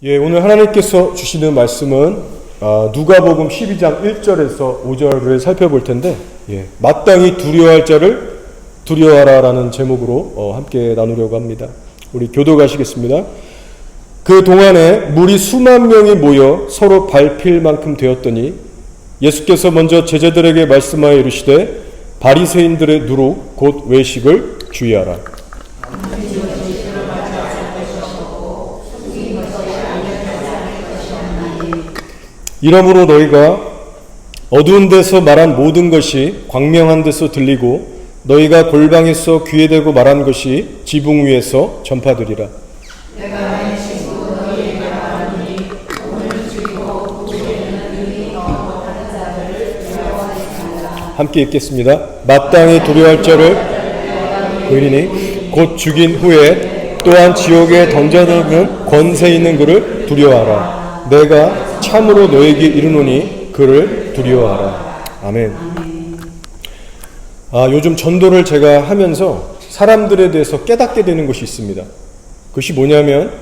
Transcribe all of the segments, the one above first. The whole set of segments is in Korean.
오늘 하나님께서 주시는 말씀은 누가복음 12장 1절에서 5절을 살펴볼 텐데, 마땅히 두려워할 자를 두려워하라라는 제목으로 함께 나누려고 합니다. 우리 교독하시겠습니다. 그 동안에 무리 수만 명이 모여 서로 밟힐 만큼 되었더니 예수께서 먼저 제자들에게 말씀하여 이르시되 바리새인들의 누룩 곧 외식을 주의하라. 이러므로 너희가 어두운 데서 말한 모든 것이 광명한 데서 들리고 너희가 골방에서 귀에 대고 말한 것이 지붕 위에서 전파되리라. 내가 나의 친구 너희에게 말하노니 오늘 죽이고 우리에는 능히 얻어가는 자들을 두려워하리라. 함께 읽겠습니다. 마땅히 두려워할 자를 의인이 곧 죽인 후에 또한 지옥에 던져놓는 권세 있는 그를 두려워하라. 내가 참으로 너에게 이르노니 그를 두려워하라. 아멘. 요즘 전도를 제가 하면서 사람들에 대해서 깨닫게 되는 것이 있습니다. 그것이 뭐냐면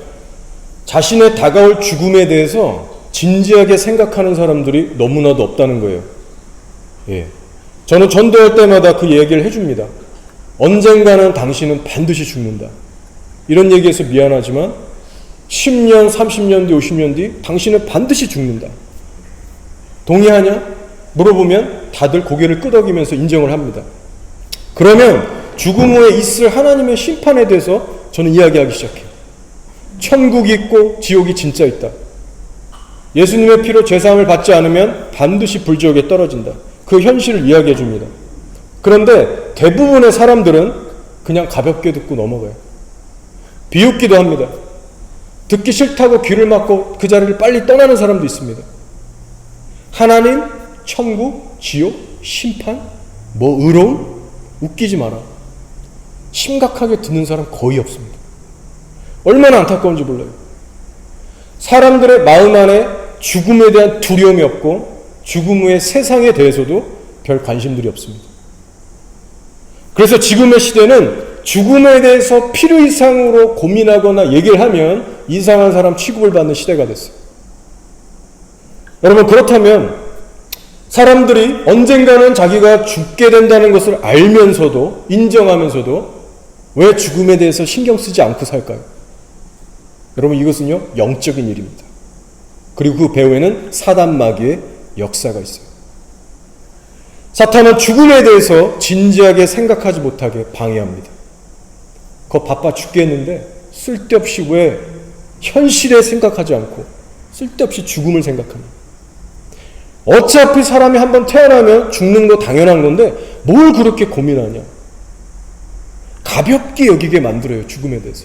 자신의 다가올 죽음에 대해서 진지하게 생각하는 사람들이 너무나도 없다는 거예요. 저는 전도할 때마다 그 얘기를 해줍니다. 언젠가는 당신은 반드시 죽는다. 이런 얘기해서 미안하지만 10년, 30년 뒤, 50년 뒤 당신은 반드시 죽는다. 동의하냐? 물어보면 다들 고개를 끄덕이면서 인정을 합니다. 그러면 죽음 후에 있을 하나님의 심판에 대해서 저는 이야기하기 시작해요. 천국이 있고 지옥이 진짜 있다. 예수님의 피로 죄사함을 받지 않으면 반드시 불지옥에 떨어진다. 그 현실을 이야기해 줍니다. 그런데 대부분의 사람들은 그냥 가볍게 듣고 넘어가요. 비웃기도 합니다. 듣기 싫다고 귀를 막고 그 자리를 빨리 떠나는 사람도 있습니다. 하나님, 천국, 지옥, 심판, 의로움? 웃기지 마라. 심각하게 듣는 사람 거의 없습니다. 얼마나 안타까운지 몰라요. 사람들의 마음 안에 죽음에 대한 두려움이 없고 죽음 후의 세상에 대해서도 별 관심들이 없습니다. 그래서 지금의 시대는 죽음에 대해서 필요 이상으로 고민하거나 얘기를 하면 이상한 사람 취급을 받는 시대가 됐어요. 여러분, 그렇다면 사람들이 언젠가는 자기가 죽게 된다는 것을 알면서도 인정하면서도 왜 죽음에 대해서 신경 쓰지 않고 살까요? 여러분, 이것은요 영적인 일입니다. 그리고 그 배후에는 사단 마귀의 역사가 있어요. 사탄은 죽음에 대해서 진지하게 생각하지 못하게 방해합니다. 그거 바빠 죽겠는데 쓸데없이 왜 현실에 생각하지 않고 쓸데없이 죽음을 생각합니다. 어차피 사람이 한번 태어나면 죽는 거 당연한 건데 뭘 그렇게 고민하냐. 가볍게 여기게 만들어요. 죽음에 대해서.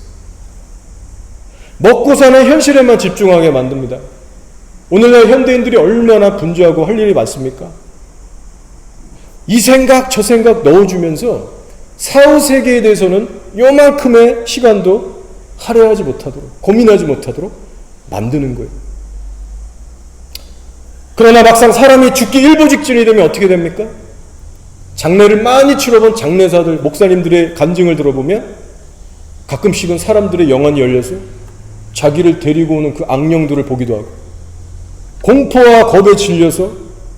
먹고 사는 현실에만 집중하게 만듭니다. 오늘날 현대인들이 얼마나 분주하고 할 일이 많습니까? 이 생각 저 생각 넣어주면서 사후세계에 대해서는 요만큼의 시간도 할애하지 못하도록, 고민하지 못하도록 만드는 거예요. 그러나 막상 사람이 죽기 일보 직전이 되면 어떻게 됩니까? 장례를 많이 치러본 장례사들, 목사님들의 간증을 들어보면 가끔씩은 사람들의 영안이 열려서 자기를 데리고 오는 그 악령들을 보기도 하고 공포와 겁에 질려서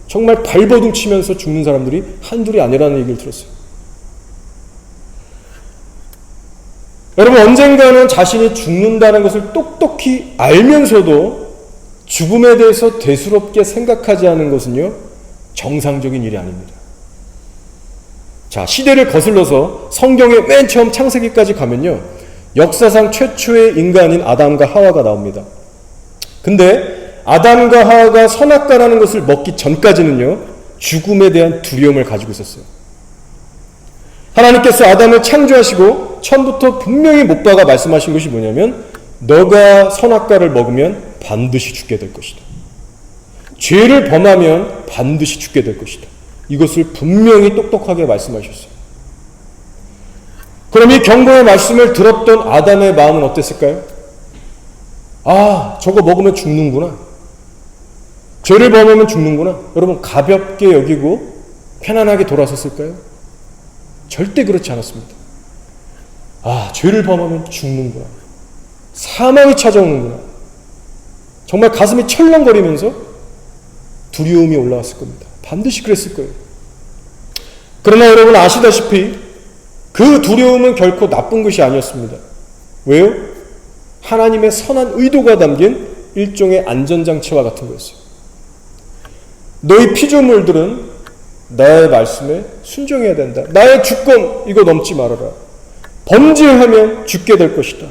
정말 발버둥 치면서 죽는 사람들이 한둘이 아니라는 얘기를 들었어요. 여러분, 언젠가는 자신이 죽는다는 것을 똑똑히 알면서도 죽음에 대해서 대수롭게 생각하지 않은 것은요 정상적인 일이 아닙니다. 자, 시대를 거슬러서 성경의 맨 처음 창세기까지 가면요 역사상 최초의 인간인 아담과 하와가 나옵니다. 근데 아담과 하와가 선악과라는 것을 먹기 전까지는요 죽음에 대한 두려움을 가지고 있었어요. 하나님께서 아담을 창조하시고 처음부터 분명히 못 박아 말씀하신 것이 뭐냐면 너가 선악과를 먹으면 반드시 죽게 될 것이다. 죄를 범하면 반드시 죽게 될 것이다. 이것을 분명히 똑똑하게 말씀하셨어요. 그럼 이 경고의 말씀을 들었던 아담의 마음은 어땠을까요? 저거 먹으면 죽는구나. 죄를 범하면 죽는구나. 여러분, 가볍게 여기고 편안하게 돌아섰을까요? 절대 그렇지 않았습니다. 죄를 범하면 죽는구나. 사망이 찾아오는구나. 정말 가슴이 철렁거리면서 두려움이 올라왔을 겁니다. 반드시 그랬을 거예요. 그러나 여러분 아시다시피 그 두려움은 결코 나쁜 것이 아니었습니다. 왜요? 하나님의 선한 의도가 담긴 일종의 안전장치와 같은 거였어요. 너희 피조물들은 나의 말씀에 순종해야 된다. 나의 주권 이거 넘지 말아라. 범죄하면 죽게 될 것이다.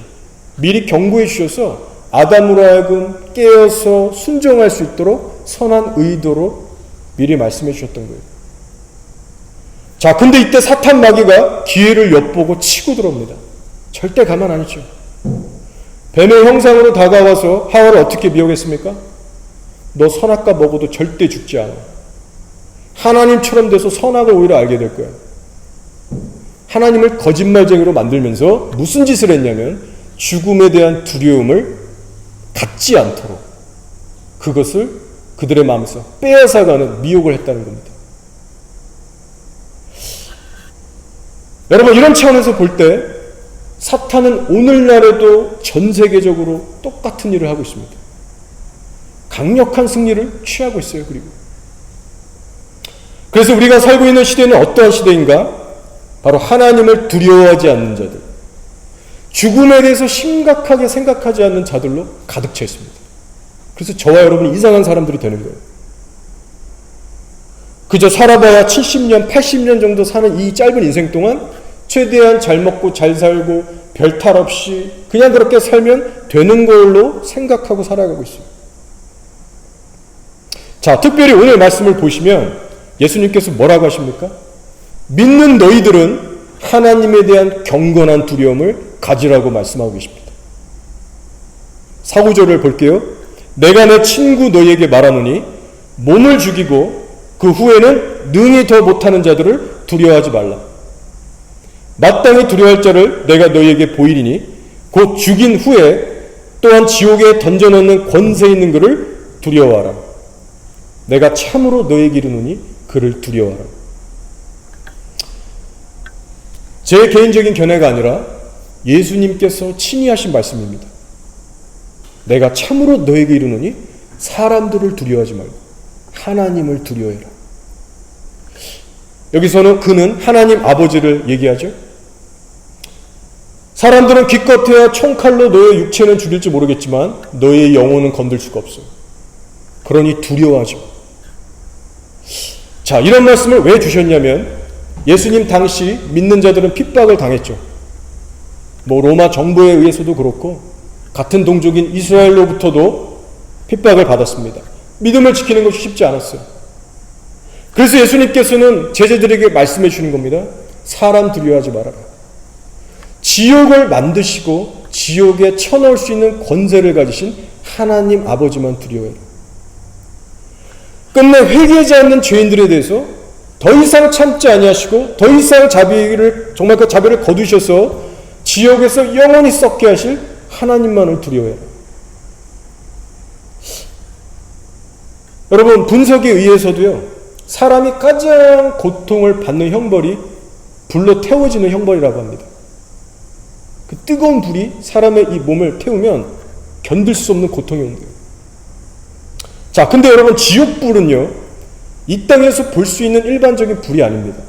미리 경고해 주셔서 아담으로 하여금 깨어서 순종할 수 있도록 선한 의도로 미리 말씀해 주셨던 거예요. 자, 근데 이때 사탄 마귀가 기회를 엿보고 치고 들어옵니다. 절대 가만 안 있죠. 뱀의 형상으로 다가와서 하와를 어떻게 미혹했습니까? 너 선악과 먹어도 절대 죽지 않아. 하나님처럼 돼서 선악을 오히려 알게 될 거야. 하나님을 거짓말쟁이로 만들면서 무슨 짓을 했냐면 죽음에 대한 두려움을 갖지 않도록 그것을 그들의 마음에서 빼앗아가는 미혹을 했다는 겁니다. 여러분, 이런 차원에서 볼 때 사탄은 오늘날에도 전 세계적으로 똑같은 일을 하고 있습니다. 강력한 승리를 취하고 있어요. 그래서 우리가 살고 있는 시대는 어떠한 시대인가? 바로 하나님을 두려워하지 않는 자들, 죽음에 대해서 심각하게 생각하지 않는 자들로 가득 차 있습니다. 그래서 저와 여러분이 이상한 사람들이 되는 거예요. 그저 살아봐야 70년, 80년 정도 사는 이 짧은 인생 동안 최대한 잘 먹고 잘 살고 별탈 없이 그냥 그렇게 살면 되는 걸로 생각하고 살아가고 있어요. 자, 특별히 오늘 말씀을 보시면 예수님께서 뭐라고 하십니까? 믿는 너희들은 하나님에 대한 경건한 두려움을 가지라고 말씀하고 계십니다. 4구절을 볼게요. 내가 내 친구 너희에게 말하노니 몸을 죽이고 그 후에는 능히 더 못하는 자들을 두려워하지 말라. 마땅히 두려워할 자를 내가 너희에게 보이리니 곧 죽인 후에 또한 지옥에 던져넣는 권세 있는 그를 두려워하라. 내가 참으로 너희에게 이르노니 그를 두려워하라. 제 개인적인 견해가 아니라 예수님께서 친히 하신 말씀입니다. 내가 참으로 너희에게 이르노니 사람들을 두려워하지 말고 하나님을 두려워해라. 여기서는 그는 하나님 아버지를 얘기하죠. 사람들은 기껏해야 총칼로 너의 육체는 죽일지 모르겠지만 너의 영혼은 건들 수가 없어요. 그러니 두려워하지 마. 자, 이런 말씀을 왜 주셨냐면 예수님 당시 믿는 자들은 핍박을 당했죠. 로마 정부에 의해서도 그렇고 같은 동족인 이스라엘로부터도 핍박을 받았습니다. 믿음을 지키는 것이 쉽지 않았어요. 그래서 예수님께서는 제자들에게 말씀해 주시는 겁니다. 사람 두려워하지 말아라. 지옥을 만드시고 지옥에 쳐넣을 수 있는 권세를 가지신 하나님 아버지만 두려워해라. 끝내 회개하지 않는 죄인들에 대해서 더 이상 참지 아니하시고 더 이상 정말 그 자비를 거두셔서 지옥에서 영원히 썩게 하실 하나님만을 두려워해라. 여러분, 분석에 의해서도요, 사람이 가장 고통을 받는 형벌이 불로 태워지는 형벌이라고 합니다. 그 뜨거운 불이 사람의 이 몸을 태우면 견딜 수 없는 고통이 온대요. 자, 근데 여러분, 지옥불은요, 이 땅에서 볼 수 있는 일반적인 불이 아닙니다.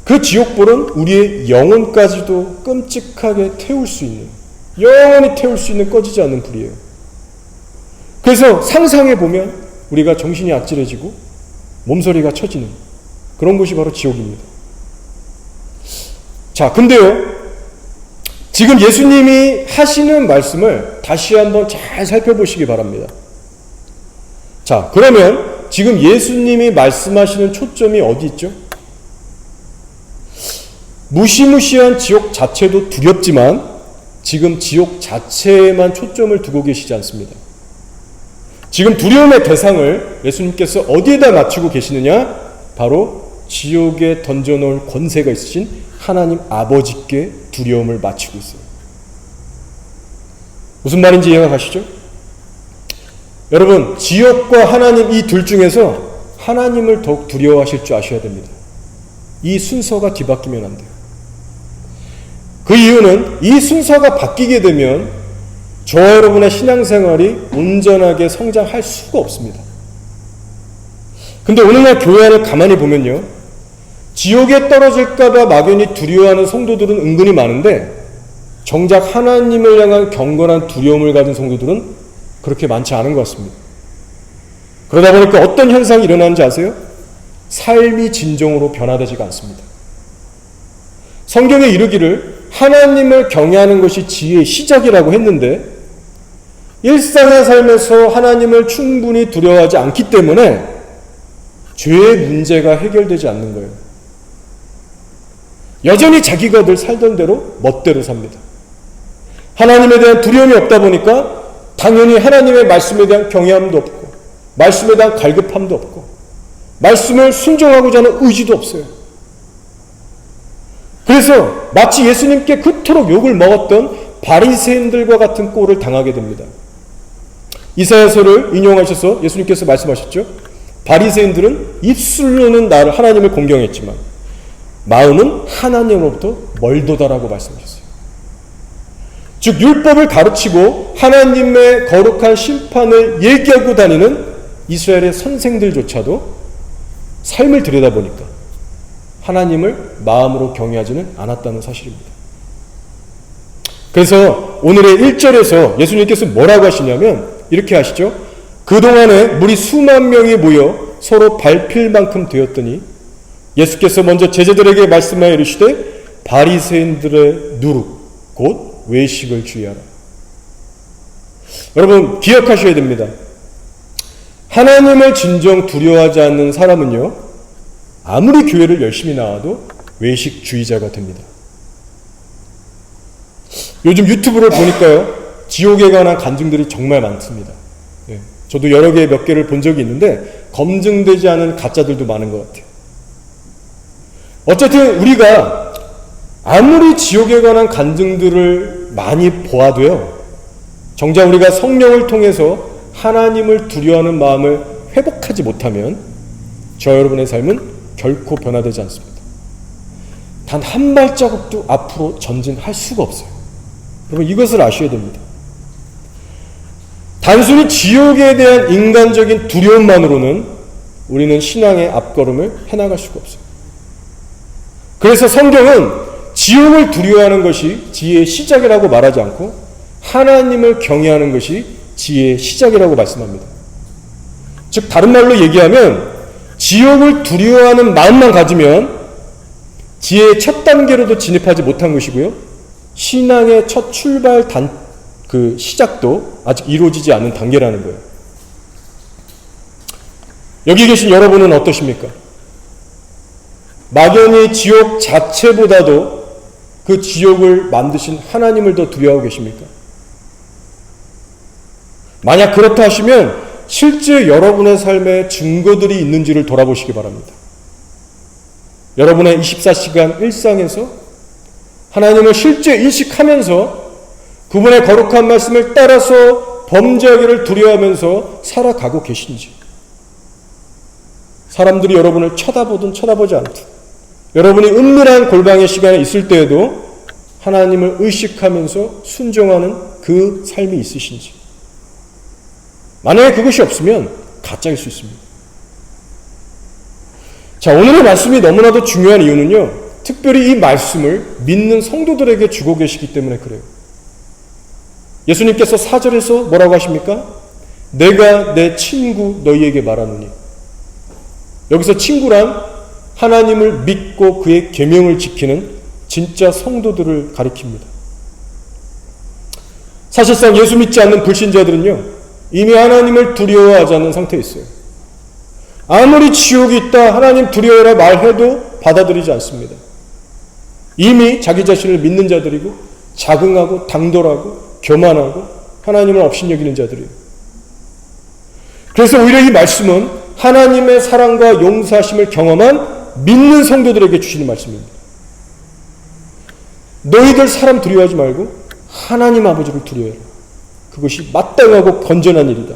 그 지옥불은 우리의 영혼까지도 끔찍하게 태울 수 있는, 영원히 태울 수 있는 꺼지지 않는 불이에요. 그래서 상상해보면 우리가 정신이 아찔해지고 몸서리가 쳐지는 그런 곳이 바로 지옥입니다. 자, 근데요, 지금 예수님이 하시는 말씀을 다시 한번 잘 살펴보시기 바랍니다. 자, 그러면 지금 예수님이 말씀하시는 초점이 어디 있죠? 무시무시한 지옥 자체도 두렵지만 지금 지옥 자체에만 초점을 두고 계시지 않습니다. 지금 두려움의 대상을 예수님께서 어디에다 맞추고 계시느냐? 바로 지옥에 던져놓을 권세가 있으신 하나님 아버지께 두려움을 맞추고 있어요. 무슨 말인지 이해가 가시죠? 여러분, 지옥과 하나님 이 둘 중에서 하나님을 더욱 두려워하실 줄 아셔야 됩니다. 이 순서가 뒤바뀌면 안 돼요. 그 이유는 이 순서가 바뀌게 되면 저와 여러분의 신앙생활이 온전하게 성장할 수가 없습니다. 근데 오늘날 교회 안을 가만히 보면요, 지옥에 떨어질까봐 막연히 두려워하는 성도들은 은근히 많은데 정작 하나님을 향한 경건한 두려움을 가진 성도들은 그렇게 많지 않은 것 같습니다. 그러다 보니까 어떤 현상이 일어나는지 아세요? 삶이 진정으로 변화되지가 않습니다. 성경에 이르기를 하나님을 경외하는 것이 지혜의 시작이라고 했는데 일상의 삶에서 하나님을 충분히 두려워하지 않기 때문에 죄의 문제가 해결되지 않는 거예요. 여전히 자기가 늘 살던 대로 멋대로 삽니다. 하나님에 대한 두려움이 없다 보니까 당연히 하나님의 말씀에 대한 경외함도 없고 말씀에 대한 갈급함도 없고 말씀을 순종하고자 하는 의지도 없어요. 그래서 마치 예수님께 그토록 욕을 먹었던 바리새인들과 같은 꼴을 당하게 됩니다. 이사야서를 인용하셔서 예수님께서 말씀하셨죠. 바리새인들은 입술로는 나를 하나님을 공경했지만 마음은 하나님으로부터 멀도다라고 말씀하셨어요. 즉 율법을 가르치고 하나님의 거룩한 심판을 얘기하고 다니는 이스라엘의 선생들조차도 삶을 들여다보니까 하나님을 마음으로 경외하지는 않았다는 사실입니다. 그래서 오늘의 1절에서 예수님께서 뭐라고 하시냐면 이렇게 하시죠. 그동안에 무리 수만 명이 모여 서로 밟힐 만큼 되었더니 예수께서 먼저 제자들에게 말씀하여 이르시되 바리새인들의 누룩 곧 외식을 주의하라. 여러분 기억하셔야 됩니다. 하나님을 진정 두려워하지 않는 사람은요, 아무리 교회를 열심히 나와도 외식주의자가 됩니다. 요즘 유튜브를 보니까요, 지옥에 관한 간증들이 정말 많습니다. 저도 여러 개 몇 개를 본 적이 있는데 검증되지 않은 가짜들도 많은 것 같아요. 어쨌든 우리가 아무리 지옥에 관한 간증들을 많이 보아도요, 정작 우리가 성령을 통해서 하나님을 두려워하는 마음을 회복하지 못하면 저 여러분의 삶은 결코 변화되지 않습니다. 단 한 발자국도 앞으로 전진할 수가 없어요. 여러분 이것을 아셔야 됩니다. 단순히 지옥에 대한 인간적인 두려움만으로는 우리는 신앙의 앞걸음을 해나갈 수가 없어요. 그래서 성경은 지옥을 두려워하는 것이 지혜의 시작이라고 말하지 않고 하나님을 경외하는 것이 지혜의 시작이라고 말씀합니다. 즉 다른 말로 얘기하면 지옥을 두려워하는 마음만 가지면 지혜의 첫 단계로도 진입하지 못한 것이고요, 신앙의 첫 출발 그 시작도 아직 이루어지지 않은 단계라는 거예요. 여기 계신 여러분은 어떠십니까? 막연히 지옥 자체보다도 그 지옥을 만드신 하나님을 더 두려워하고 계십니까? 만약 그렇다 하시면 실제 여러분의 삶에 증거들이 있는지를 돌아보시기 바랍니다. 여러분의 24시간 일상에서 하나님을 실제 인식하면서 그분의 거룩한 말씀을 따라서 범죄하기를 두려워하면서 살아가고 계신지, 사람들이 여러분을 쳐다보든 쳐다보지 않든 여러분이 은밀한 골방의 시간에 있을 때에도 하나님을 의식하면서 순종하는 그 삶이 있으신지, 만약에 그것이 없으면 가짜일 수 있습니다. 자, 오늘의 말씀이 너무나도 중요한 이유는요, 특별히 이 말씀을 믿는 성도들에게 주고 계시기 때문에 그래요. 예수님께서 4절에서 뭐라고 하십니까? 내가 내 친구 너희에게 말하노니. 여기서 친구란 하나님을 믿고 그의 계명을 지키는 진짜 성도들을 가리킵니다. 사실상 예수 믿지 않는 불신자들은요, 이미 하나님을 두려워하지 않는 상태에 있어요. 아무리 지옥이 있다, 하나님 두려워라 말해도 받아들이지 않습니다. 이미 자기 자신을 믿는 자들이고 자긍하고 당돌하고 교만하고 하나님을 업신여기는 자들이에요. 그래서 오히려 이 말씀은 하나님의 사랑과 용서하심을 경험한 믿는 성도들에게 주시는 말씀입니다. 너희들 사람 두려워하지 말고 하나님 아버지를 두려워해라. 그것이 마땅하고 건전한 일이다.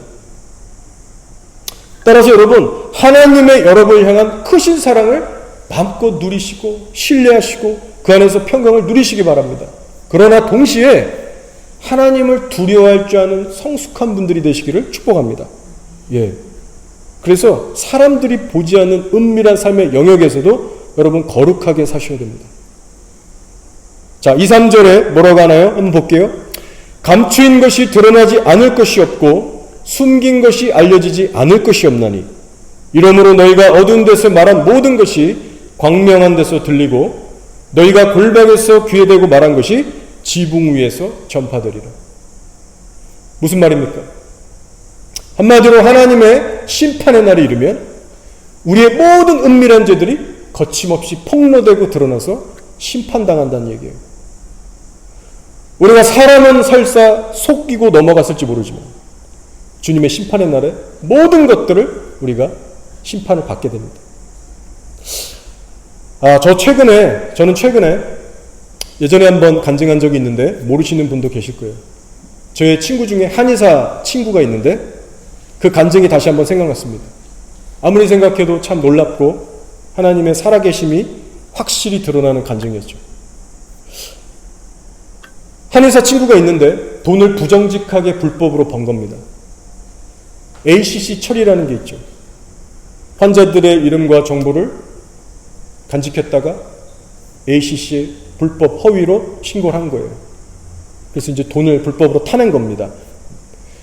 따라서 여러분, 하나님의 여러분을 향한 크신 사랑을 마음껏 누리시고 신뢰하시고 그 안에서 평강을 누리시기 바랍니다. 그러나 동시에 하나님을 두려워할 줄 아는 성숙한 분들이 되시기를 축복합니다. 예. 그래서 사람들이 보지 않는 은밀한 삶의 영역에서도 여러분 거룩하게 사셔야 됩니다. 자, 2, 3절에 뭐라고 하나요? 한번 볼게요. 감추인 것이 드러나지 않을 것이 없고 숨긴 것이 알려지지 않을 것이 없나니 이러므로 너희가 어두운 데서 말한 모든 것이 광명한 데서 들리고 너희가 골방에서 귀에 대고 말한 것이 지붕 위에서 전파되리라. 무슨 말입니까? 한마디로 하나님의 심판의 날이 이르면 우리의 모든 은밀한 죄들이 거침없이 폭로되고 드러나서 심판당한다는 얘기예요. 우리가 사람은 설사 속이고 넘어갔을지 모르지만 주님의 심판의 날에 모든 것들을 우리가 심판을 받게 됩니다. 저는 최근에 예전에 한번 간증한 적이 있는데 모르시는 분도 계실 거예요. 저의 친구 중에 한의사 친구가 있는데 그 간증이 다시 한번 생각났습니다. 아무리 생각해도 참 놀랍고 하나님의 살아계심이 확실히 드러나는 간증이었죠. 한의사 친구가 있는데 돈을 부정직하게 불법으로 번 겁니다. ACC 처리라는 게 있죠. 환자들의 이름과 정보를 간직했다가 ACC에 불법 허위로 신고를 한 거예요. 그래서 이제 돈을 불법으로 타낸 겁니다.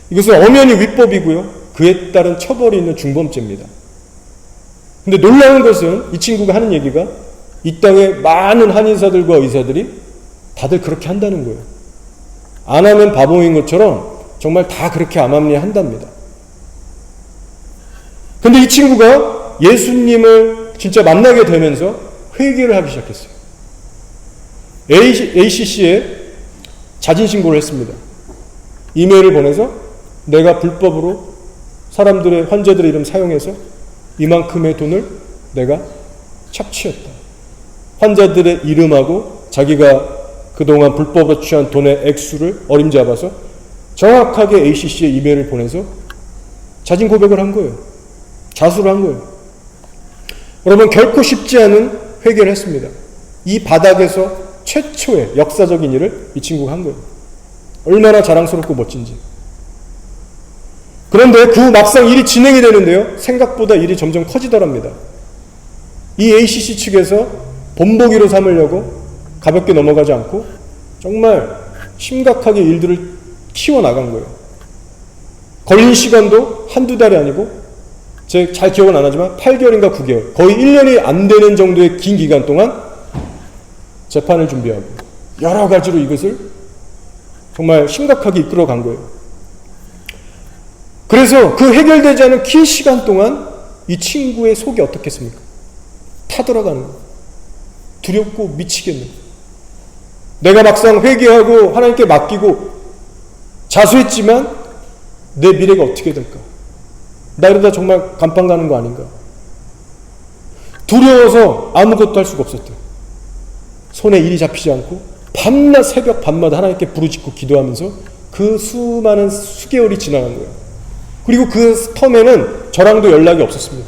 이것은 엄연히 위법이고요. 그에 따른 처벌이 있는 중범죄입니다. 근데 놀라운 것은 이 친구가 하는 얘기가 이 땅에 많은 한의사들과 의사들이 다들 그렇게 한다는 거예요. 안 하면 바보인 것처럼 정말 다 그렇게 암암리에 한답니다. 근데 이 친구가 예수님을 진짜 만나게 되면서 회개를 하기 시작했어요. ACC에 자진신고를 했습니다. 이메일을 보내서 내가 불법으로 사람들의 환자들의 이름 사용해서 이만큼의 돈을 내가 착취했다. 환자들의 이름하고 자기가 그동안 불법으로 취한 돈의 액수를 어림잡아서 정확하게 ACC에 이메일을 보내서 자진 고백을 한 거예요. 자수를 한 거예요. 여러분 결코 쉽지 않은 회개를 했습니다. 이 바닥에서 최초의 역사적인 일을 이 친구가 한 거예요. 얼마나 자랑스럽고 멋진지. 그런데 그 막상 일이 진행이 되는데요. 생각보다 일이 점점 커지더랍니다. 이 ACC 측에서 본보기로 삼으려고 가볍게 넘어가지 않고 정말 심각하게 일들을 키워나간 거예요. 걸린 시간도 한두 달이 아니고 제가 잘 기억은 안 나지만 8개월인가 9개월 거의 1년이 안 되는 정도의 긴 기간 동안 재판을 준비하고 여러 가지로 이것을 정말 심각하게 이끌어간 거예요. 그래서 그 해결되지 않은 긴 시간 동안 이 친구의 속이 어떻겠습니까? 타들어가는 거예요. 두렵고 미치겠는 거예요. 내가 막상 회개하고 하나님께 맡기고 자수했지만 내 미래가 어떻게 될까? 나 이러다 정말 감방 가는 거 아닌가? 두려워서 아무것도 할 수가 없었대요. 손에 일이 잡히지 않고 밤낮 새벽 밤마다 하나님께 부르짖고 기도하면서 그 수많은 수개월이 지나간 거예요. 그리고 그 텀에는 저랑도 연락이 없었습니다.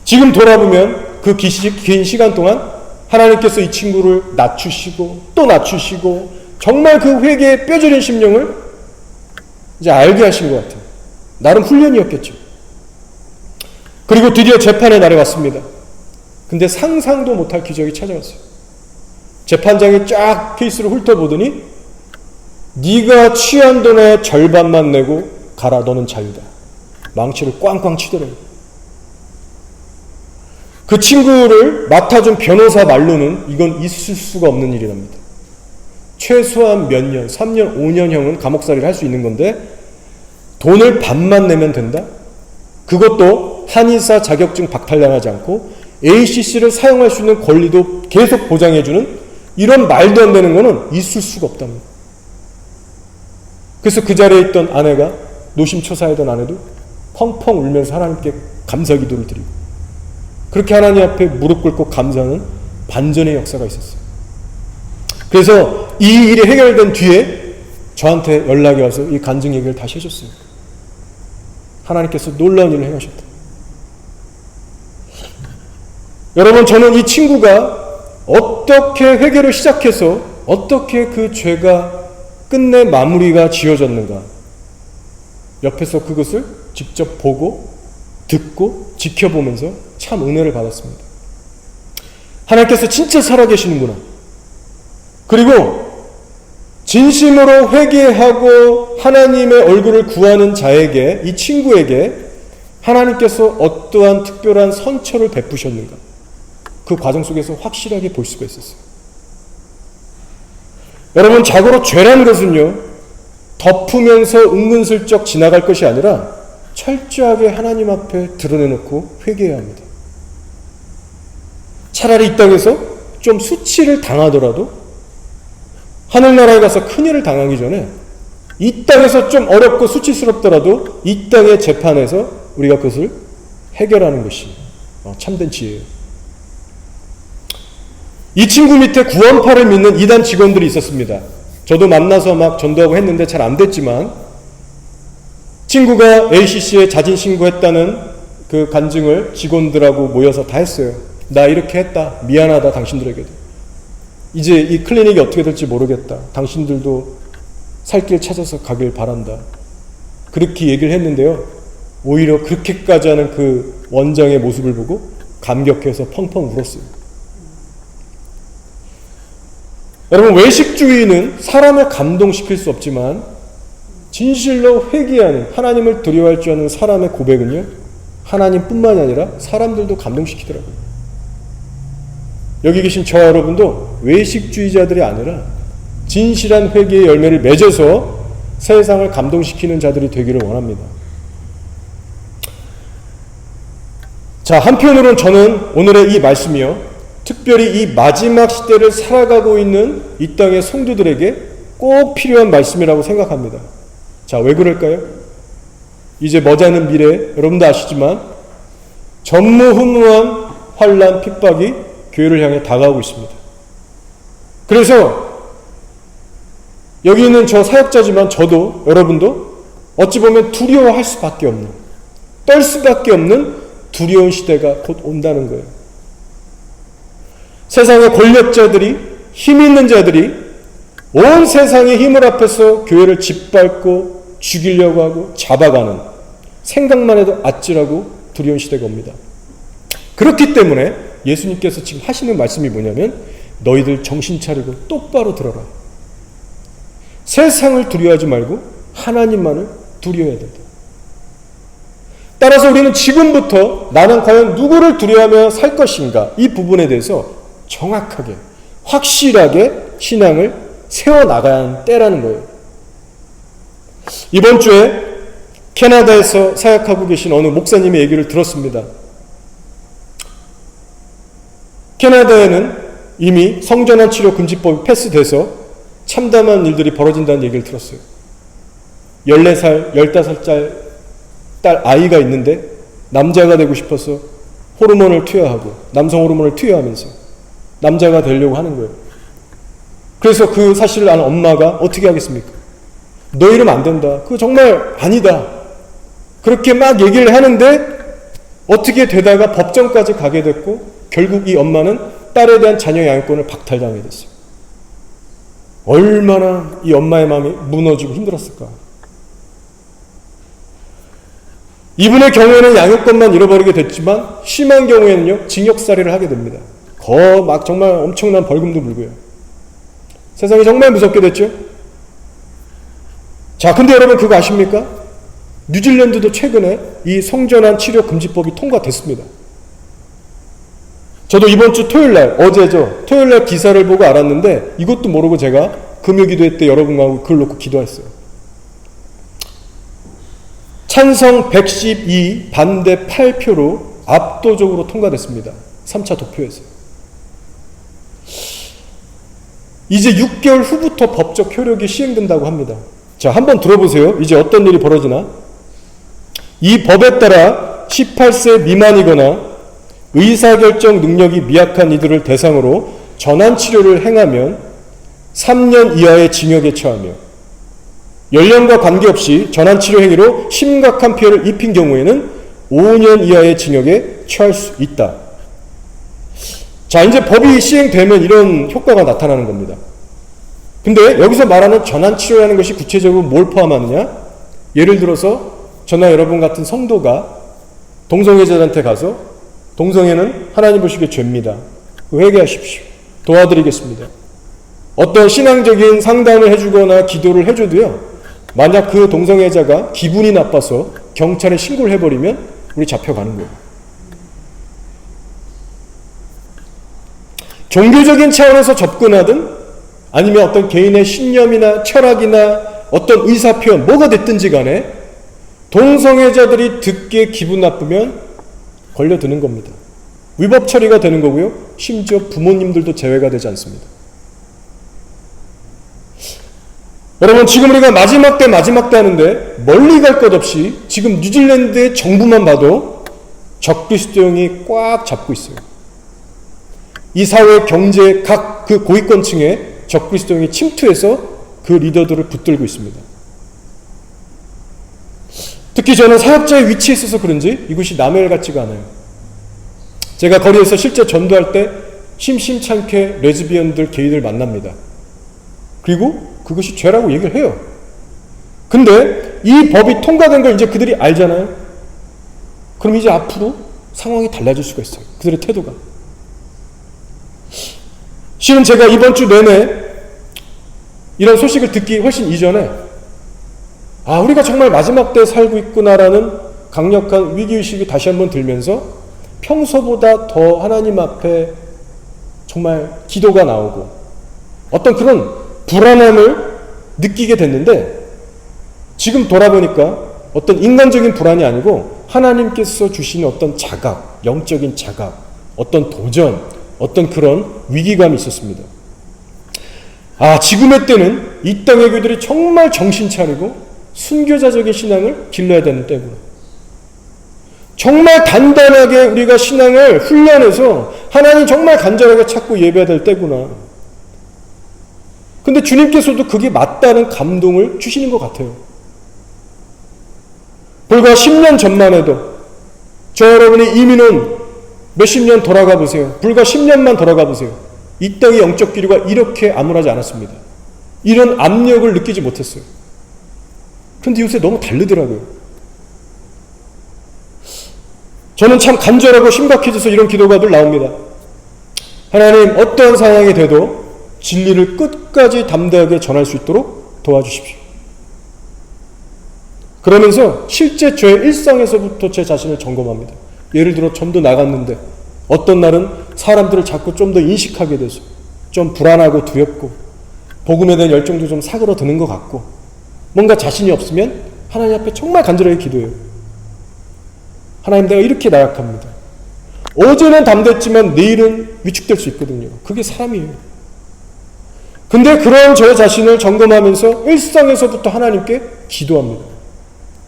지금 돌아보면 그 긴 시간 동안 하나님께서 이 친구를 낮추시고 또 낮추시고 정말 그 회개의 뼈저린 심령을 이제 알게 하신 것 같아요. 나름 훈련이었겠죠. 그리고 드디어 재판의 날이 왔습니다. 근데 상상도 못할 기적이 찾아왔어요. 재판장이 쫙 케이스를 훑어보더니 네가 취한 돈의 절반만 내고 가라. 너는 자유다. 망치를 꽝꽝 치더래요. 그 친구를 맡아준 변호사 말로는 이건 있을 수가 없는 일이랍니다. 최소한 몇 년, 3년, 5년형은 감옥살이를 할 수 있는 건데 돈을 반만 내면 된다? 그것도 한의사 자격증 박탈당하지 않고 ACC를 사용할 수 있는 권리도 계속 보장해주는 이런 말도 안 되는 거는 있을 수가 없답니다. 그래서 그 자리에 있던 아내가 노심초사하던 아내도 펑펑 울면서 하나님께 감사 기도를 드리고 그렇게 하나님 앞에 무릎 꿇고 감사하는 반전의 역사가 있었어요. 그래서 이 일이 해결된 뒤에 저한테 연락이 와서 이 간증 얘기를 다시 해줬어요. 하나님께서 놀라운 일을 행하셨다. 여러분, 저는 이 친구가 어떻게 회개를 시작해서 어떻게 그 죄가 끝내 마무리가 지어졌는가? 옆에서 그것을 직접 보고 듣고 지켜보면서 참 은혜를 받았습니다. 하나님께서 진짜 살아계시는구나. 그리고 진심으로 회개하고 하나님의 얼굴을 구하는 자에게, 이 친구에게 하나님께서 어떠한 특별한 선처를 베푸셨는가? 그 과정 속에서 확실하게 볼 수가 있었어요. 여러분, 자고로 죄라는 것은요, 덮으면서 은근슬쩍 지나갈 것이 아니라 철저하게 하나님 앞에 드러내놓고 회개해야 합니다. 차라리 이 땅에서 좀 수치를 당하더라도 하늘나라에 가서 큰일을 당하기 전에 이 땅에서 좀 어렵고 수치스럽더라도 이 땅의 재판에서 우리가 그것을 해결하는 것이 참된 지혜예요. 이 친구 밑에 구원파를 믿는 이단 직원들이 있었습니다. 저도 만나서 막 전도하고 했는데 잘 안 됐지만 친구가 ACC에 자진신고했다는 그 간증을 직원들하고 모여서 다 했어요. 나 이렇게 했다. 미안하다 당신들에게도. 이제 이 클리닉이 어떻게 될지 모르겠다. 당신들도 살 길 찾아서 가길 바란다. 그렇게 얘기를 했는데요. 오히려 그렇게까지 하는 그 원장의 모습을 보고 감격해서 펑펑 울었어요. 여러분, 외식주의는 사람을 감동시킬 수 없지만 진실로 회개하는, 하나님을 두려워할 줄 아는 사람의 고백은요, 하나님뿐만이 아니라 사람들도 감동시키더라고요. 여기 계신 저와 여러분도 외식주의자들이 아니라 진실한 회개의 열매를 맺어서 세상을 감동시키는 자들이 되기를 원합니다. 자, 한편으로는 저는 오늘의 이 말씀이요, 특별히 이 마지막 시대를 살아가고 있는 이 땅의 성도들에게 꼭 필요한 말씀이라고 생각합니다. 자, 왜 그럴까요? 이제 머지않은 미래, 여러분도 아시지만 전무후무한 환난, 핍박이 교회를 향해 다가오고 있습니다. 그래서 여기 있는 저 사역자지만 저도, 여러분도 어찌 보면 두려워할 수밖에 없는, 떨 수밖에 없는 두려운 시대가 곧 온다는 거예요. 세상의 권력자들이, 힘 있는 자들이 온 세상의 힘을 앞에서 교회를 짓밟고 죽이려고 하고 잡아가는, 생각만 해도 아찔하고 두려운 시대가 옵니다. 그렇기 때문에 예수님께서 지금 하시는 말씀이 뭐냐면, 너희들 정신 차리고 똑바로 들어라. 세상을 두려워하지 말고 하나님만을 두려워해야 된다. 따라서 우리는 지금부터 나는 과연 누구를 두려워하며 살 것인가, 이 부분에 대해서 정확하게, 확실하게 신앙을 세워나가야 하는 때라는 거예요. 이번 주에 캐나다에서 사역하고 계신 어느 목사님의 얘기를 들었습니다. 캐나다에는 이미 성전환 치료 금지법이 패스돼서 참담한 일들이 벌어진다는 얘기를 들었어요. 14살, 15살 딸 아이가 있는데 남자가 되고 싶어서 호르몬을 투여하고, 남성 호르몬을 투여하면서 남자가 되려고 하는 거예요. 그래서 그 사실을 아는 엄마가 어떻게 하겠습니까? 너 이러면 안 된다. 그거 정말 아니다. 그렇게 막 얘기를 하는데 어떻게 되다가 법정까지 가게 됐고, 결국 이 엄마는 딸에 대한 자녀 양육권을 박탈당하게 됐어요. 얼마나 이 엄마의 마음이 무너지고 힘들었을까. 이분의 경우에는 양육권만 잃어버리게 됐지만 심한 경우에는요, 징역살이를 하게 됩니다. 막 정말 엄청난 벌금도 물고요. 세상이 정말 무섭게 됐죠. 자, 근데 여러분 그거 아십니까? 뉴질랜드도 최근에 이 성전환 치료 금지법이 통과됐습니다. 저도 이번 주 토요일날, 어제죠, 토요일날 기사를 보고 알았는데, 이것도 모르고 제가 금요기도회 때 여러분하고 글 놓고 기도했어요. 찬성 112, 반대 8표로 압도적으로 통과됐습니다. 3차 도표에서. 이제 6개월 후부터 법적 효력이 시행된다고 합니다. 자, 한번 들어보세요. 이제 어떤 일이 벌어지나? 이 법에 따라 18세 미만이거나 의사결정 능력이 미약한 이들을 대상으로 전환치료를 행하면 3년 이하의 징역에 처하며, 연령과 관계없이 전환치료 행위로 심각한 피해를 입힌 경우에는 5년 이하의 징역에 처할 수 있다. 자, 이제 법이 시행되면 이런 효과가 나타나는 겁니다. 근데 여기서 말하는 전환치료라는 것이 구체적으로 뭘 포함하느냐? 예를 들어서 저나 여러분 같은 성도가 동성애자한테 가서 동성애는 하나님 보시기에 죄입니다. 회개하십시오. 도와드리겠습니다. 어떤 신앙적인 상담을 해주거나 기도를 해줘도요, 만약 그 동성애자가 기분이 나빠서 경찰에 신고를 해버리면 우리 잡혀가는 거예요. 종교적인 차원에서 접근하든 아니면 어떤 개인의 신념이나 철학이나 어떤 의사표현 뭐가 됐든지 간에 동성애자들이 듣기에 기분 나쁘면 걸려드는 겁니다. 위법 처리가 되는 거고요. 심지어 부모님들도 제외가 되지 않습니다. 여러분, 지금 우리가 마지막 때 하는데 멀리 갈 것 없이 지금 뉴질랜드의 정부만 봐도 적그리스도형이 꽉 잡고 있어요. 이 사회 경제 각 그 고위권층에 적그리스도형이 침투해서 그 리더들을 붙들고 있습니다. 특히 저는 사역자의 위치에 있어서 그런지 이곳이 남의 일 같지가 않아요. 제가 거리에서 실제 전도할 때 심심찮게 레즈비언들, 게이들 만납니다. 그리고 그것이 죄라고 얘기를 해요. 근데 이 법이 통과된 걸 이제 그들이 알잖아요. 그럼 이제 앞으로 상황이 달라질 수가 있어요. 그들의 태도가. 실은 제가 이번 주 내내 이런 소식을 듣기 훨씬 이전에 우리가 정말 마지막 때 살고 있구나라는 강력한 위기의식이 다시 한번 들면서 평소보다 더 하나님 앞에 정말 기도가 나오고 어떤 그런 불안함을 느끼게 됐는데, 지금 돌아보니까 어떤 인간적인 불안이 아니고 하나님께서 주시는 어떤 자각, 영적인 자각, 어떤 도전, 어떤 그런 위기감이 있었습니다. 지금의 때는 이 땅의 교들이 정말 정신 차리고 순교자적인 신앙을 길러야 되는 때구나. 정말 단단하게 우리가 신앙을 훈련해서 하나님 정말 간절하게 찾고 예배해야 될 때구나. 근데 주님께서도 그게 맞다는 감동을 주시는 것 같아요. 불과 10년 전만 해도 저 여러분이 이민 온 몇십 년 돌아가 보세요. 불과 10년만 돌아가 보세요. 이 땅의 영적 기류가 이렇게 암울하지 않았습니다. 이런 압력을 느끼지 못했어요. 그런데 요새 너무 다르더라고요. 저는 참 간절하고 심각해져서 이런 기도가 늘 나옵니다. 하나님, 어떠한 상황이 돼도 진리를 끝까지 담대하게 전할 수 있도록 도와주십시오. 그러면서 실제 저의 일상에서부터 제 자신을 점검합니다. 예를 들어 전도 나갔는데 어떤 날은 사람들을 자꾸 좀 더 인식하게 돼서 좀 불안하고 두렵고 복음에 대한 열정도 좀 사그러드는 것 같고 뭔가 자신이 없으면 하나님 앞에 정말 간절하게 기도해요. 하나님, 내가 이렇게 나약합니다. 어제는 담대했지만 내일은 위축될 수 있거든요. 그게 사람이에요. 근데 그런 저 자신을 점검하면서 일상에서부터 하나님께 기도합니다.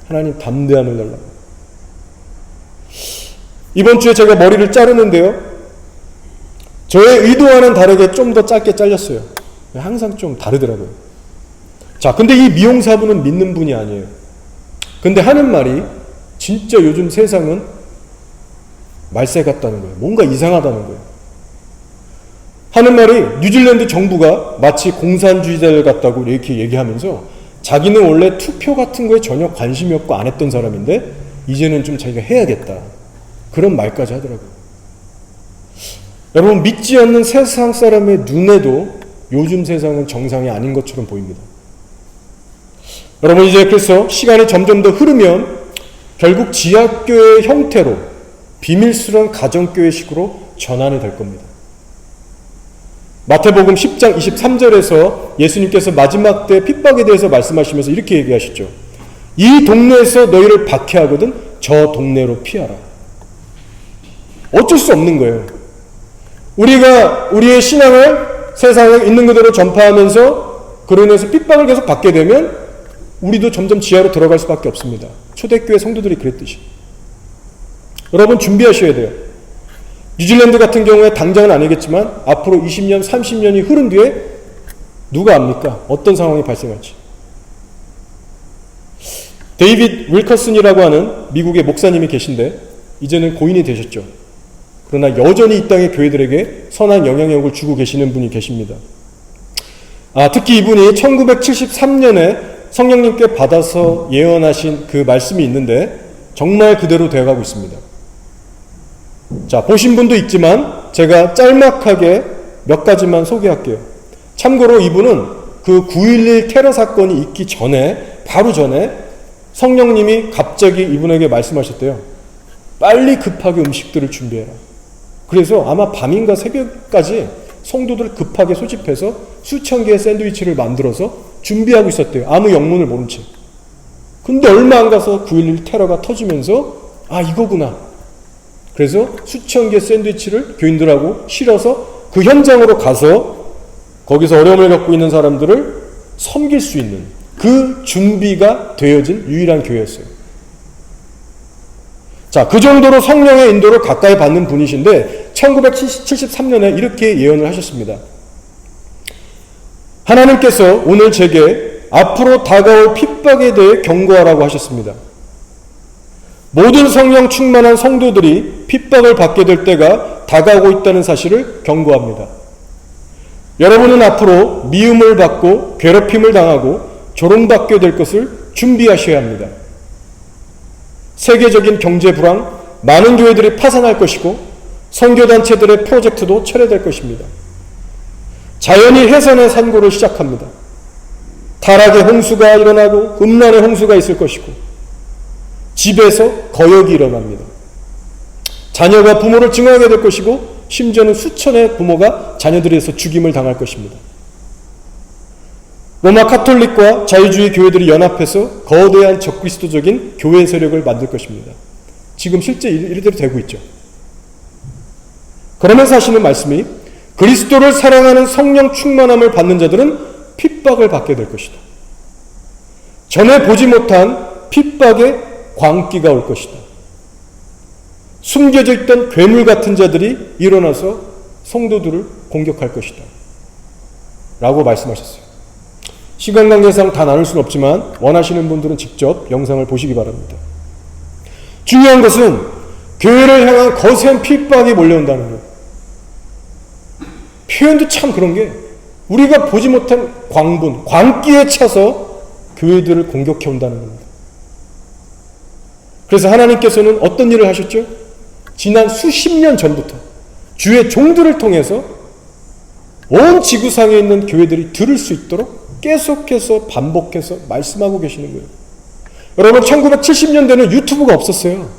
하나님, 담대함을 달라고. 이번 주에 제가 머리를 자르는데요, 저의 의도와는 다르게 좀 더 짧게 잘렸어요. 항상 좀 다르더라고요. 자, 근데 이 미용사분은 믿는 분이 아니에요. 근데 하는 말이 진짜 요즘 세상은 말세 같다는 거예요. 뭔가 이상하다는 거예요. 하는 말이 뉴질랜드 정부가 마치 공산주의자들 같다고 이렇게 얘기하면서 자기는 원래 투표 같은 거에 전혀 관심이 없고 안 했던 사람인데 이제는 좀 자기가 해야겠다. 그런 말까지 하더라고요. 여러분, 믿지 않는 세상 사람의 눈에도 요즘 세상은 정상이 아닌 것처럼 보입니다. 여러분, 이제 그래서 시간이 점점 더 흐르면 결국 지하교회 형태로 비밀스러운 가정교회식으로 전환이 될 겁니다. 마태복음 10장 23절에서 예수님께서 마지막 때 핍박에 대해서 말씀하시면서 이렇게 얘기하시죠. 이 동네에서 너희를 박해하거든 저 동네로 피하라. 어쩔 수 없는 거예요. 우리가 우리의 신앙을 세상에 있는 그대로 전파하면서 그로 인해서 핍박을 계속 받게 되면 우리도 점점 지하로 들어갈 수밖에 없습니다. 초대교회 성도들이 그랬듯이. 여러분, 준비하셔야 돼요. 뉴질랜드 같은 경우에 당장은 아니겠지만 앞으로 20년, 30년이 흐른 뒤에 누가 압니까? 어떤 상황이 발생할지. 데이빗 윌커슨이라고 하는 미국의 목사님이 계신데 이제는 고인이 되셨죠. 그러나 여전히 이 땅의 교회들에게 선한 영향력을 주고 계시는 분이 계십니다. 특히 이분이 1973년에 성령님께 받아서 예언하신 그 말씀이 있는데 정말 그대로 되어가고 있습니다. 자, 보신 분도 있지만 제가 짤막하게 몇 가지만 소개할게요. 참고로 이분은 그 9.11 테러 사건이 있기 전에, 바로 전에 성령님이 갑자기 이분에게 말씀하셨대요. 빨리 급하게 음식들을 준비해라. 그래서 아마 밤인가 새벽까지 성도들 급하게 소집해서 수천 개의 샌드위치를 만들어서 준비하고 있었대요. 아무 영문을 모른 채. 근데 얼마 안 가서 9.11 테러가 터지면서 이거구나. 그래서 수천 개의 샌드위치를 교인들하고 실어서 그 현장으로 가서 거기서 어려움을 겪고 있는 사람들을 섬길 수 있는 그 준비가 되어진 유일한 교회였어요. 자, 그 정도로 성령의 인도를 가까이 받는 분이신데 1973년에 이렇게 예언을 하셨습니다. 하나님께서 오늘 제게 앞으로 다가올 핍박에 대해 경고하라고 하셨습니다. 모든 성령 충만한 성도들이 핍박을 받게 될 때가 다가오고 있다는 사실을 경고합니다. 여러분은 앞으로 미움을 받고 괴롭힘을 당하고 조롱받게 될 것을 준비하셔야 합니다. 세계적인 경제 불황, 많은 교회들이 파산할 것이고 선교단체들의 프로젝트도 철회될 것입니다. 자연이 해산의 산고를 시작합니다. 타락의 홍수가 일어나고 음란의 홍수가 있을 것이고 집에서 거역이 일어납니다. 자녀가 부모를 증오하게 될 것이고 심지어는 수천의 부모가 자녀들에서 죽임을 당할 것입니다. 로마 카톨릭과 자유주의 교회들이 연합해서 거대한 적그리스도적인 교회 세력을 만들 것입니다. 지금 실제 이래대로 되고 있죠. 그러면서 하시는 말씀이 그리스도를 사랑하는 성령 충만함을 받는 자들은 핍박을 받게 될 것이다. 전에 보지 못한 핍박의 광기가 올 것이다. 숨겨져 있던 괴물 같은 자들이 일어나서 성도들을 공격할 것이다. 라고 말씀하셨어요. 시간 관계상 다 나눌 수는 없지만 원하시는 분들은 직접 영상을 보시기 바랍니다. 중요한 것은 교회를 향한 거센 핍박이 몰려온다는 거예요. 표현도 참 그런 게 우리가 보지 못한 광분, 광기에 차서 교회들을 공격해 온다는 겁니다. 그래서 하나님께서는 어떤 일을 하셨죠? 지난 수십 년 전부터 주의 종들을 통해서 온 지구상에 있는 교회들이 들을 수 있도록 계속해서 반복해서 말씀하고 계시는 거예요. 여러분 1970년대는 유튜브가 없었어요.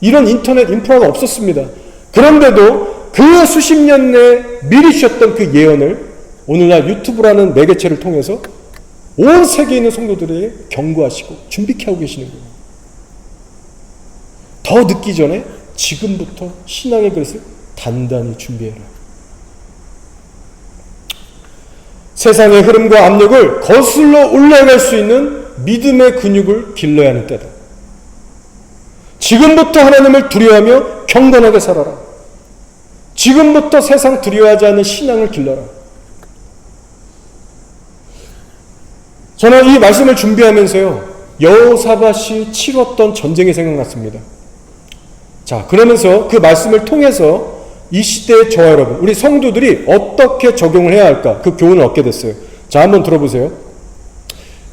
이런 인터넷 인프라가 없었습니다. 그런데도 그 수십 년 내에 미리 주셨던 그 예언을 오늘날 유튜브라는 매개체를 통해서 온 세계에 있는 성도들에게 경고하시고 준비케 하고 계시는 거예요. 더 늦기 전에 지금부터 신앙의 그릇을 단단히 준비해라. 세상의 흐름과 압력을 거슬러 올라갈 수 있는 믿음의 근육을 길러야 하는 때다. 지금부터 하나님을 두려워하며 경건하게 살아라. 지금부터 세상 두려워하지 않는 신앙을 길러라. 저는 이 말씀을 준비하면서요, 여호사밧이 치렀던 전쟁이 생각났습니다. 자, 그러면서 그 말씀을 통해서 이 시대의 저와 여러분, 우리 성도들이 어떻게 적용을 해야 할까? 그 교훈을 얻게 됐어요. 자, 한번 들어보세요.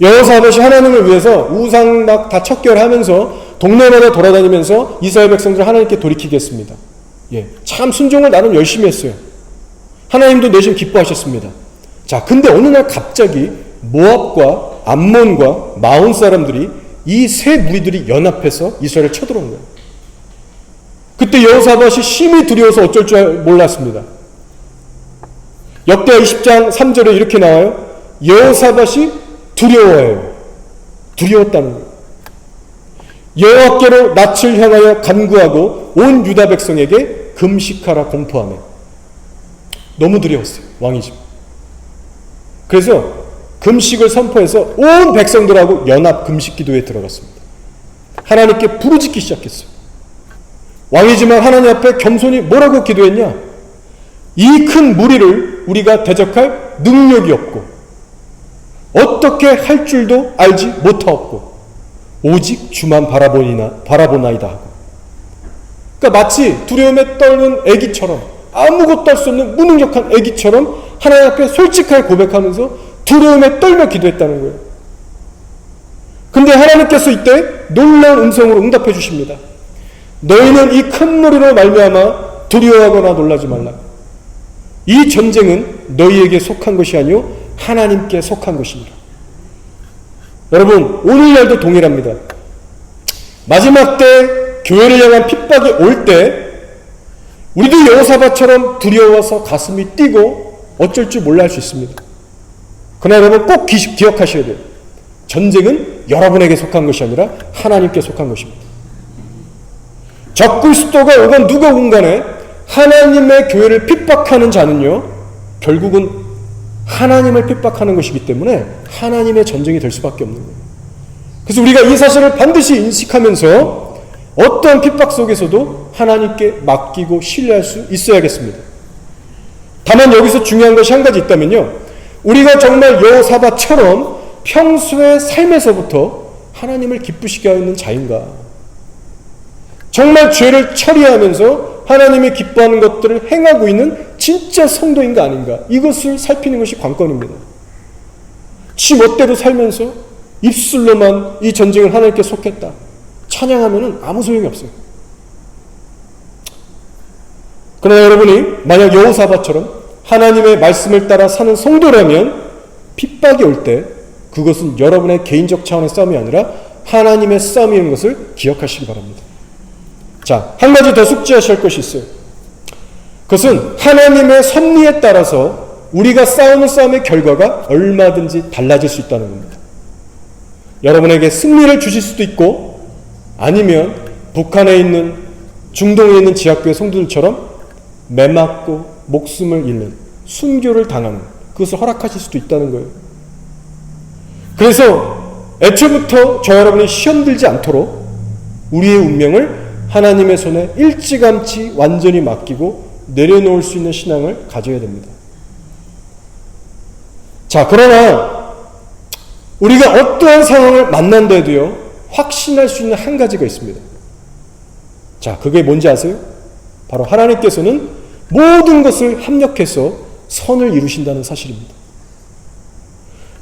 여호사밧이 하나님을 위해서 우상 막 다 척결하면서 동네마다 돌아다니면서 이스라엘 백성들을 하나님께 돌이키겠습니다. 예, 참 순종을 나름 열심히 했어요. 하나님도 내심 기뻐하셨습니다. 자, 근데 어느 날 갑자기 모압과 암몬과 마온 사람들이 이 세 무리들이 연합해서 이스라엘을 쳐들어온 거예요. 그때 여호사밧이 심히 두려워서 어쩔 줄 몰랐습니다. 역대하 20장 3절에 이렇게 나와요. 여호사밧이 두려워해요. 두려웠다는 거예요. 여호와께로 낯을 향하여 간구하고 온 유다 백성에게 금식하라 공포하며. 너무 두려웠어요. 왕이지. 그래서 금식을 선포해서 온 백성들하고 연합 금식 기도에 들어갔습니다. 하나님께 부르짖기 시작했어요. 왕이지만 하나님 앞에 겸손히 뭐라고 기도했냐? 이 큰 무리를 우리가 대적할 능력이 없고 어떻게 할 줄도 알지 못하옵고 오직 주만 바라보나이다 하고. 그러니까 마치 두려움에 떨는 아기처럼, 아무것도 할 수 없는 무능력한 아기처럼 하나님 앞에 솔직하게 고백하면서 두려움에 떨며 기도했다는 거예요. 근데 하나님께서 이때 놀라운 음성으로 응답해 주십니다. 너희는 이 큰 무리로 말미암아 두려워하거나 놀라지 말라. 이 전쟁은 너희에게 속한 것이 아니요 하나님께 속한 것입니다. 여러분, 오늘날도 동일합니다. 마지막 때 교회를 향한 핍박이 올 때 우리도 여호사밧처럼 두려워서 가슴이 뛰고 어쩔 줄 몰라 할 수 있습니다. 그러나 여러분 꼭 기억하셔야 돼요. 전쟁은 여러분에게 속한 것이 아니라 하나님께 속한 것입니다. 적그리스도가 오건 누가 오건 간에 하나님의 교회를 핍박하는 자는요, 결국은 하나님을 핍박하는 것이기 때문에 하나님의 전쟁이 될 수밖에 없는 거예요. 그래서 우리가 이 사실을 반드시 인식하면서 어떠한 핍박 속에서도 하나님께 맡기고 신뢰할 수 있어야겠습니다. 다만 여기서 중요한 것이 한 가지 있다면요, 우리가 정말 여호사밧처럼 평소의 삶에서부터 하나님을 기쁘시게 하는 자인가, 정말 죄를 처리하면서 하나님이 기뻐하는 것들을 행하고 있는 진짜 성도인가 아닌가, 이것을 살피는 것이 관건입니다. 지 멋대로 살면서 입술로만 이 전쟁을 하나님께 속했다 찬양하면 아무 소용이 없어요. 그러나 여러분이 만약 여호사밧처럼 하나님의 말씀을 따라 사는 성도라면 핍박이 올 때 그것은 여러분의 개인적 차원의 싸움이 아니라 하나님의 싸움인 것을 기억하시기 바랍니다. 자, 한 가지 더 숙지하셔야 할 것이 있어요. 그것은 하나님의 섭리에 따라서 우리가 싸우는 싸움의 결과가 얼마든지 달라질 수 있다는 겁니다. 여러분에게 승리를 주실 수도 있고, 아니면 북한에 있는, 중동에 있는 지하교회 성도들처럼 매맞고 목숨을 잃는, 순교를 당하는, 그것을 허락하실 수도 있다는 거예요. 그래서 애초부터 저 여러분이 시험 들지 않도록 우리의 운명을 하나님의 손에 일찌감치 완전히 맡기고 내려놓을 수 있는 신앙을 가져야 됩니다. 자, 그러나 우리가 어떠한 상황을 만난데도요, 확신할 수 있는 한 가지가 있습니다. 자, 그게 뭔지 아세요? 바로 하나님께서는 모든 것을 합력해서 선을 이루신다는 사실입니다.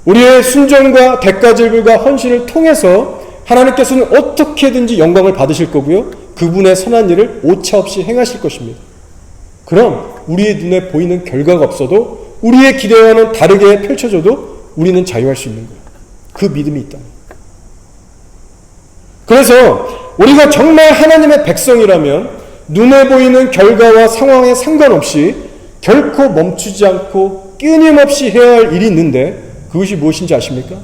우리의 순종과 대가질과 헌신을 통해서 하나님께서는 어떻게든지 영광을 받으실 거고요, 그분의 선한 일을 오차없이 행하실 것입니다. 그럼 우리의 눈에 보이는 결과가 없어도 우리의 기대와는 다르게 펼쳐져도 우리는 자유할 수 있는 거예요. 그 믿음이 있다. 그래서 우리가 정말 하나님의 백성이라면 눈에 보이는 결과와 상황에 상관없이 결코 멈추지 않고 끊임없이 해야 할 일이 있는데, 그것이 무엇인지 아십니까?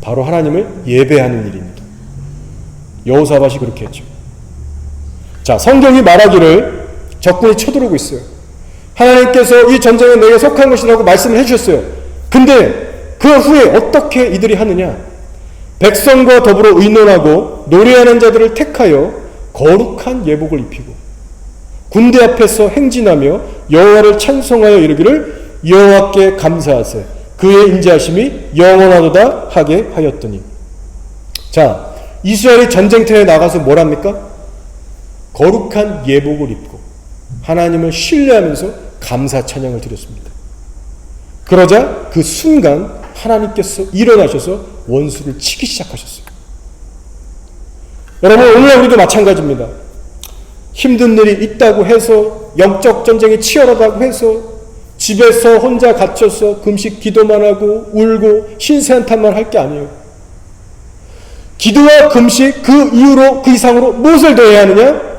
바로 하나님을 예배하는 일입니다. 여호사밧이 그렇게 했죠. 자, 성경이 말하기를 적군이 쳐들어오고 있어요. 하나님께서 이 전쟁은 내게 속한 것이라고 말씀을 해주셨어요. 근데 그 후에 어떻게 이들이 하느냐? 백성과 더불어 의논하고 노래하는 자들을 택하여 거룩한 예복을 입히고 군대 앞에서 행진하며 여호와를 찬송하여 이르기를 여호와께 감사하세, 그의 인자하심이 영원하도다 하게 하였더니. 자, 이스라엘이 전쟁터에 나가서 뭘 합니까? 거룩한 예복을 입고 하나님을 신뢰하면서 감사 찬양을 드렸습니다. 그러자 그 순간 하나님께서 일어나셔서 원수를 치기 시작하셨어요. 여러분, 오늘 우리도 마찬가지입니다. 힘든 일이 있다고 해서, 영적 전쟁이 치열하다고 해서 집에서 혼자 갇혀서 금식 기도만 하고 울고 신세 한탄만 할 게 아니에요. 기도와 금식, 그 이후로, 그 이상으로 무엇을 더 해야 하느냐?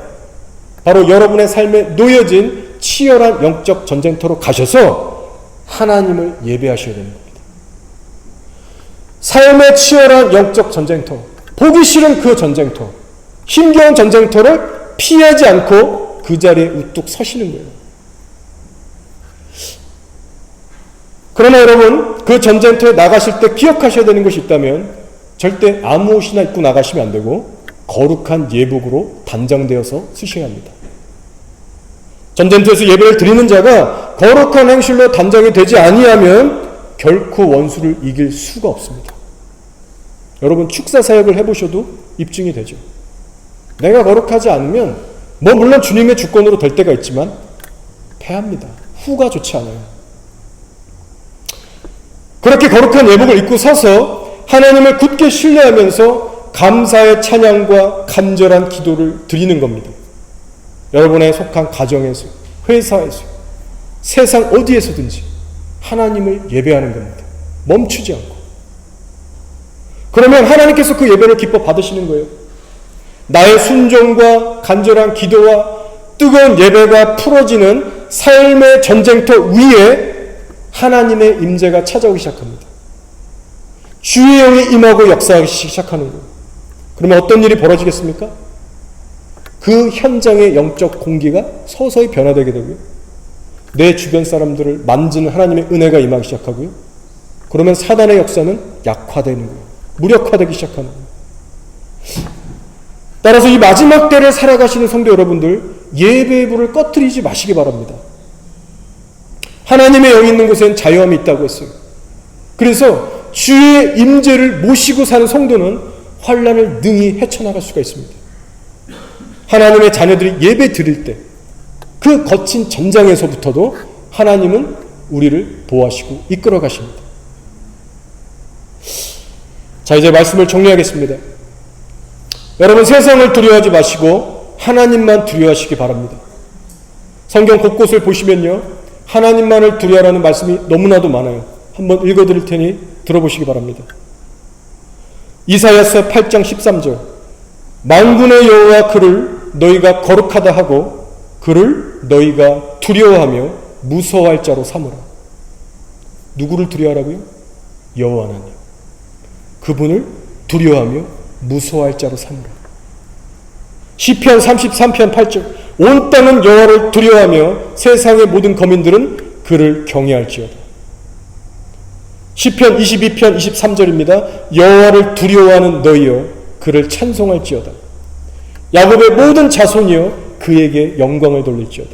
바로 여러분의 삶에 놓여진 치열한 영적 전쟁터로 가셔서 하나님을 예배하셔야 되는 겁니다. 삶의 치열한 영적 전쟁터, 보기 싫은 그 전쟁터, 힘겨운 전쟁터를 피하지 않고 그 자리에 우뚝 서시는 거예요. 그러나 여러분, 그 전쟁터에 나가실 때 기억하셔야 되는 것이 있다면 절대 아무 옷이나 입고 나가시면 안 되고 거룩한 예복으로 단장되어서 쓰셔야 합니다. 전쟁터에서 예배를 드리는 자가 거룩한 행실로 단장이 되지 아니하면 결코 원수를 이길 수가 없습니다. 여러분, 축사 사역을 해보셔도 입증이 되죠. 내가 거룩하지 않으면 물론 주님의 주권으로 될 때가 있지만 패합니다. 후가 좋지 않아요. 그렇게 거룩한 예복을 입고 서서 하나님을 굳게 신뢰하면서 감사의 찬양과 간절한 기도를 드리는 겁니다. 여러분의 속한 가정에서, 회사에서, 세상 어디에서든지 하나님을 예배하는 겁니다. 멈추지 않고. 그러면 하나님께서 그 예배를 기뻐 받으시는 거예요. 나의 순종과 간절한 기도와 뜨거운 예배가 풀어지는 삶의 전쟁터 위에 하나님의 임재가 찾아오기 시작합니다. 주의 영이 임하고 역사하기 시작하는 거예요. 그러면 어떤 일이 벌어지겠습니까? 그 현장의 영적 공기가 서서히 변화되게 되고요. 내 주변 사람들을 만지는 하나님의 은혜가 임하기 시작하고요. 그러면 사단의 역사는 약화되는 거예요. 무력화되기 시작하는 거예요. 따라서 이 마지막 때를 살아가시는 성도 여러분들, 예배의 불을 꺼뜨리지 마시기 바랍니다. 하나님의 영이 있는 곳엔 자유함이 있다고 했어요. 그래서 주의 임재를 모시고 사는 성도는 환난을 능히 헤쳐나갈 수가 있습니다. 하나님의 자녀들이 예배 드릴 때 그 거친 전장에서부터도 하나님은 우리를 보호하시고 이끌어 가십니다. 자, 이제 말씀을 정리하겠습니다. 여러분, 세상을 두려워하지 마시고 하나님만 두려워하시기 바랍니다. 성경 곳곳을 보시면요, 하나님만을 두려워하라는 말씀이 너무나도 많아요. 한번 읽어드릴 테니 들어보시기 바랍니다. 이사야서 8장 13절, 만군의 여호와 그를 너희가 거룩하다 하고 그를 너희가 두려워하며 무서워할 자로 삼으라. 누구를 두려워하라고요? 여호와 하나님. 그분을 두려워하며 무서워할 자로 삼으라. 시편 33편 8절, 온 땅은 여호와를 두려워하며 세상의 모든 거민들은 그를 경외할지어다. 시편 22편 23절입니다. 여호와를 두려워하는 너희여 그를 찬송할지어다. 야곱의 모든 자손이여 그에게 영광을 돌릴지어다.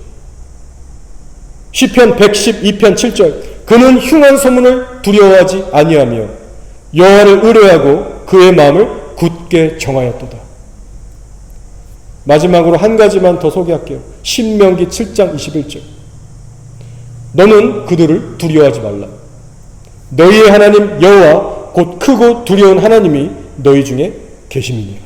시편 112편 7절, 그는 흉한 소문을 두려워하지 아니하며 여호와를 의뢰하고 그의 마음을 굳게 정하였도다. 마지막으로 한 가지만 더 소개할게요. 신명기 7장 21절, 너는 그들을 두려워하지 말라. 너희의 하나님 여호와 곧 크고 두려운 하나님이 너희 중에 계심이니라.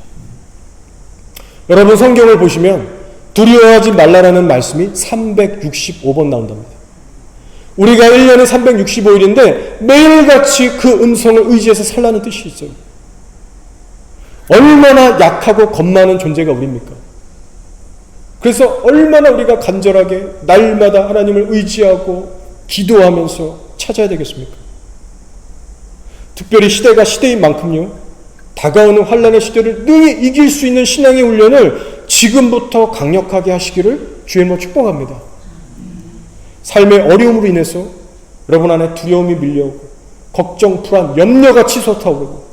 여러분, 성경을 보시면 두려워하지 말라라는 말씀이 365번 나온답니다. 우리가 1년에 365일인데 매일같이 그 음성을 의지해서 살라는 뜻이 있어요. 얼마나 약하고 겁 많은 존재가 우리입니까? 그래서 얼마나 우리가 간절하게 날마다 하나님을 의지하고 기도하면서 찾아야 되겠습니까? 특별히 시대가 시대인 만큼요, 다가오는 환난의 시대를 능히 이길 수 있는 신앙의 훈련을 지금부터 강력하게 하시기를 주님으로 축복합니다. 삶의 어려움으로 인해서 여러분 안에 두려움이 밀려오고 걱정, 불안, 염려가 치솟아오르고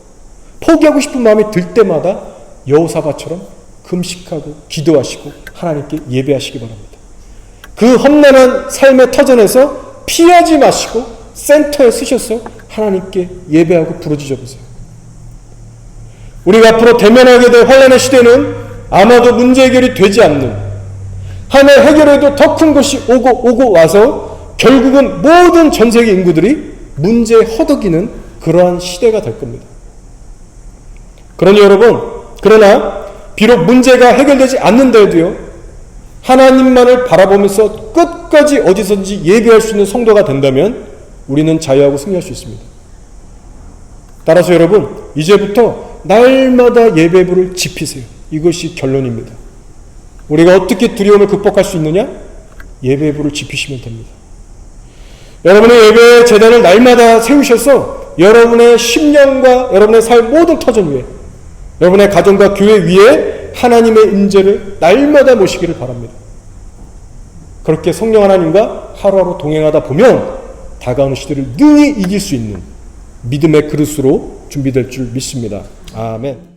포기하고 싶은 마음이 들 때마다 여호사밧처럼 금식하고 기도하시고 하나님께 예배하시기 바랍니다. 그 험난한 삶의 터전에서 피하지 마시고 센터에 서셔서 하나님께 예배하고 부르짖어 보세요. 우리가 앞으로 대면하게 될 환난의 시대는 아마도 문제 해결이 되지 않는, 하나 해결해도 더 큰 것이 오고 와서 결국은 모든 전 세계 인구들이 문제에 허덕이는 그러한 시대가 될 겁니다. 그러니 여러분, 그러나 비록 문제가 해결되지 않는데도요, 하나님만을 바라보면서 끝까지 어디선지 예배할 수 있는 성도가 된다면 우리는 자유하고 승리할 수 있습니다. 따라서 여러분, 이제부터 날마다 예배부를 지피세요. 이것이 결론입니다. 우리가 어떻게 두려움을 극복할 수 있느냐? 예배부를 지피시면 됩니다. 여러분의 예배 재단을 날마다 세우셔서 여러분의 심령과 여러분의 삶 모든 터전 위에, 여러분의 가정과 교회 위에 하나님의 임재를 날마다 모시기를 바랍니다. 그렇게 성령 하나님과 하루하루 동행하다 보면 다가오는 시대를 능히 이길 수 있는 믿음의 그릇으로 준비될 줄 믿습니다. 아멘.